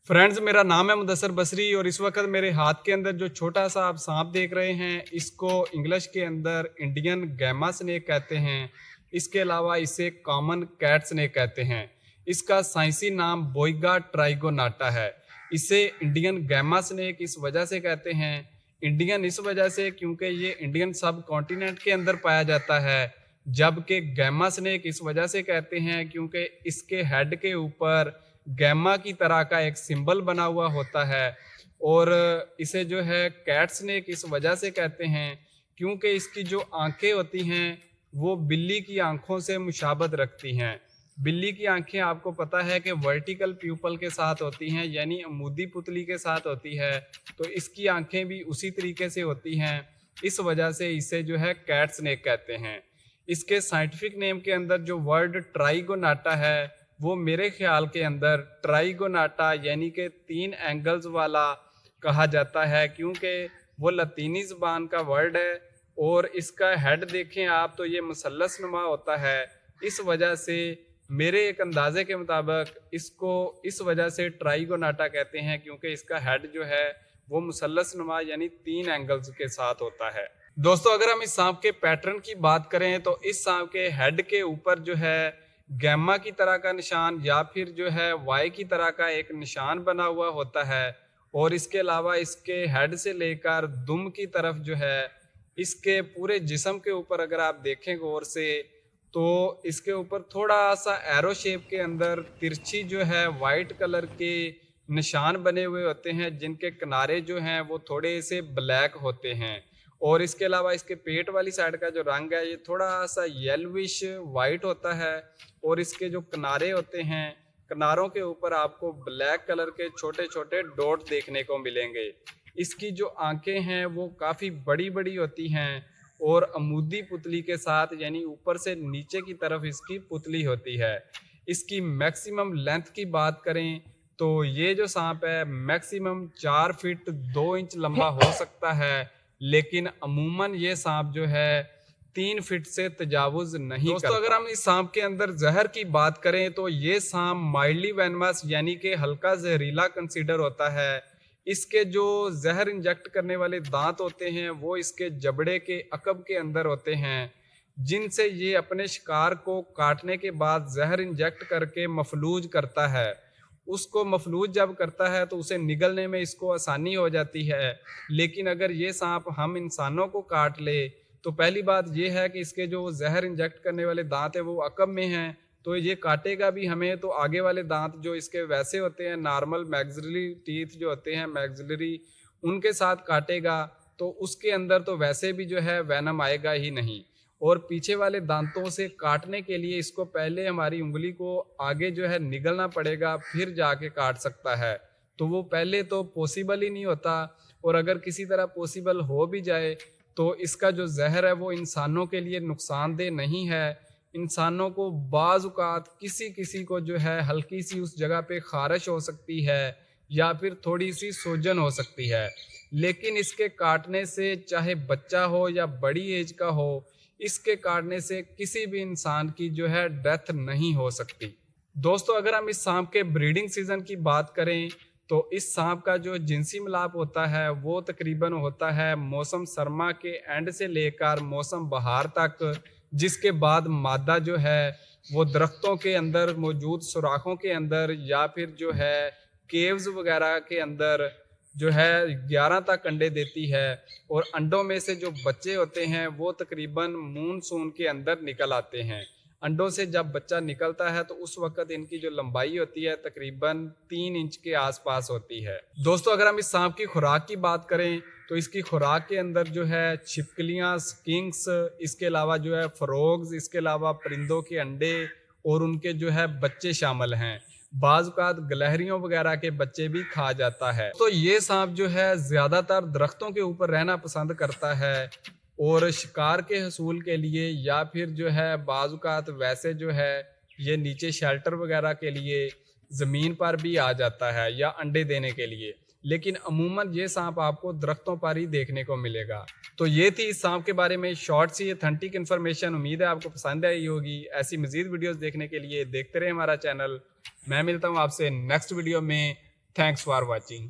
Friends, मेरा नाम है मुदस्सर बसरी और इस वक्त मेरे हाथ के अंदर जो छोटा सा आप सांप देख रहे हैं, इसको इंग्लिश के अंदर इंडियन गैमा स्नेक कहते हैं। इसके अलावा इसे कॉमन कैट स्नेक कहते हैं। इसका साइंसी नाम बोइगा ट्राइगोनाटा है। इसे इंडियन गैमा स्नेक इस वजह से कहते हैं, इंडियन इस वजह से क्योंकि ये इंडियन सब कॉन्टिनेंट के अंदर पाया जाता है। जबकि गैमा स्नेक इस वजह से कहते हैं क्योंकि इसके हेड के ऊपर गैमा की तरह का एक सिंबल बना हुआ होता है। और इसे जो है कैट स्नेक इस वजह से कहते हैं क्योंकि इसकी जो आंखें होती हैं वो बिल्ली की आंखों से मुशाबत रखती हैं। बिल्ली की आंखें आपको पता है कि वर्टिकल प्यूपल के साथ होती हैं, यानी अमूदी पुतली के साथ होती है। तो इसकी आंखें भी उसी तरीके से होती हैं। इस वजह से इसे जो है कैट स्नेक कहते हैं। इसके साइंटिफिक नेम के अंदर जो वर्ड ट्राइगोनाटा है वो मेरे ख्याल के अंदर ट्राइगोनाटा यानी कि 3 एंगल्स वाला कहा जाता है, क्योंकि वो लतीनी ज़बान का वर्ड है। और इसका हेड देखें आप तो ये मुसल्लस नुमा होता है। इस वजह से मेरे एक अंदाजे के मुताबिक इसको इस वजह से ट्राइगोनाटा कहते हैं क्योंकि इसका हेड जो है वो मुसल्लस नुमा यानी 3 एंगल्स के साथ होता है। दोस्तों, अगर हम इस सांप के पैटर्न की बात करें तो इस सांप के हेड के ऊपर जो है गैमा की तरह का निशान या फिर जो है वाई की तरह का एक निशान बना हुआ होता है। और इसके अलावा इसके हेड से लेकर दुम की तरफ जो है इसके पूरे जिस्म के ऊपर अगर आप देखें गौर से तो इसके ऊपर थोड़ा सा एरो शेप के अंदर तिरछी जो है वाइट कलर के निशान बने हुए होते हैं, जिनके किनारे जो हैं वो थोड़े से ब्लैक होते हैं। और इसके अलावा इसके पेट वाली साइड का जो रंग है ये थोड़ा सा येल्विश वाइट होता है। और इसके जो किनारे होते हैं, किनारों के ऊपर आपको ब्लैक कलर के छोटे छोटे डॉट देखने को मिलेंगे। इसकी जो आंखें हैं वो काफ़ी बड़ी बड़ी होती हैं और अमूदी पुतली के साथ यानी ऊपर से नीचे की तरफ इसकी पुतली होती है। इसकी मैक्सिमम लेंथ की बात करें तो ये जो सांप है मैक्सिमम 4 फीट 2 इंच लंबा हो सकता है, लेकिन अमूमन ये सांप जो है 3 फीट से तजावुज नहीं करता। दोस्तों, अगर हम इस सांप के अंदर जहर की बात करें तो ये सांप माइल्डली वेनमस यानी कि हल्का जहरीला कंसीडर होता है। इसके जो जहर इंजेक्ट करने वाले दांत होते हैं वो इसके जबड़े के अकब के अंदर होते हैं, जिनसे ये अपने शिकार को काटने के बाद जहर इंजेक्ट करके मफलूज करता है। उसको मफलूज जब करता है तो उसे निगलने में इसको आसानी हो जाती है। लेकिन अगर ये सांप हम इंसानों को काट ले तो पहली बात ये है कि इसके जो जहर इंजेक्ट करने वाले दांत है वो अकब में हैं, तो ये काटेगा भी हमें तो आगे वाले दांत जो इसके वैसे होते हैं नॉर्मल मैक्सिलरी टीथ जो होते हैं मैक्सिलरी, उनके साथ काटेगा तो उसके अंदर तो वैसे भी जो है वैनम आएगा ही नहीं। और पीछे वाले दांतों से काटने के लिए इसको पहले हमारी उंगली को आगे जो है निगलना पड़ेगा, फिर जाके काट सकता है। तो वो पहले तो पॉसिबल ही नहीं होता। और अगर किसी तरह पॉसिबल हो भी जाए तो इसका जो जहर है वो इंसानों के लिए नुकसानदेह नहीं है। इंसानों को बाज़ औक़ात किसी किसी को जो है हल्की सी उस जगह पे ख़ारिश हो सकती है या फिर थोड़ी सी सूजन हो सकती है, लेकिन इसके काटने से चाहे बच्चा हो या बड़ी एज का हो, इसके काटने से किसी भी इंसान की जो है डेथ नहीं हो सकती। दोस्तों, अगर हम इस सांप के ब्रीडिंग सीज़न की बात करें तो इस सांप का जो जिनसी मिलाप होता है वो तकरीबन होता है मौसम सरमा के एंड से लेकर मौसम बहार तक, जिसके बाद मादा जो है वो दरख्तों के अंदर मौजूद सुराखों के अंदर या फिर जो है केव्स वगैरह के अंदर जो है 11 तक अंडे देती है। और अंडों में से जो बच्चे होते हैं वो तकरीबन मूनसून के अंदर निकल आते हैं। अंडों से जब बच्चा निकलता है तो उस वक्त इनकी जो लंबाई होती है तकरीबन 3 इंच के आसपास होती है। दोस्तों, अगर हम इस सांप की खुराक की बात करें तो इसकी खुराक के अंदर जो है छिपकलियाँ, स्किंक्स, इसके अलावा जो है फ्रॉग्स, इसके अलावा परिंदों के अंडे और उनके जो है बच्चे शामिल हैं। बाज़ औक़ात गिलहरियों वगैरह के बच्चे भी खा जाता है। तो ये सांप जो है ज़्यादातर दरख्तों के ऊपर रहना पसंद करता है और शिकार के हसूल के लिए या फिर जो है बाज़ औक़ात वैसे जो है ये नीचे शेल्टर वगैरह के लिए ज़मीन पर भी आ जाता है या अंडे देने के लिए, लेकिन अमूमन ये सांप आपको दरख्तों पर ही देखने को मिलेगा। तो ये थी इस सांप के बारे में शॉर्ट सी ऑथेंटिक इन्फॉर्मेशन। उम्मीद है आपको पसंद आई होगी। ऐसी मज़ीद वीडियोज़ देखने के लिए देखते रहे हमारा चैनल। मैं मिलता हूँ आपसे नेक्स्ट वीडियो में। Thanks for watching.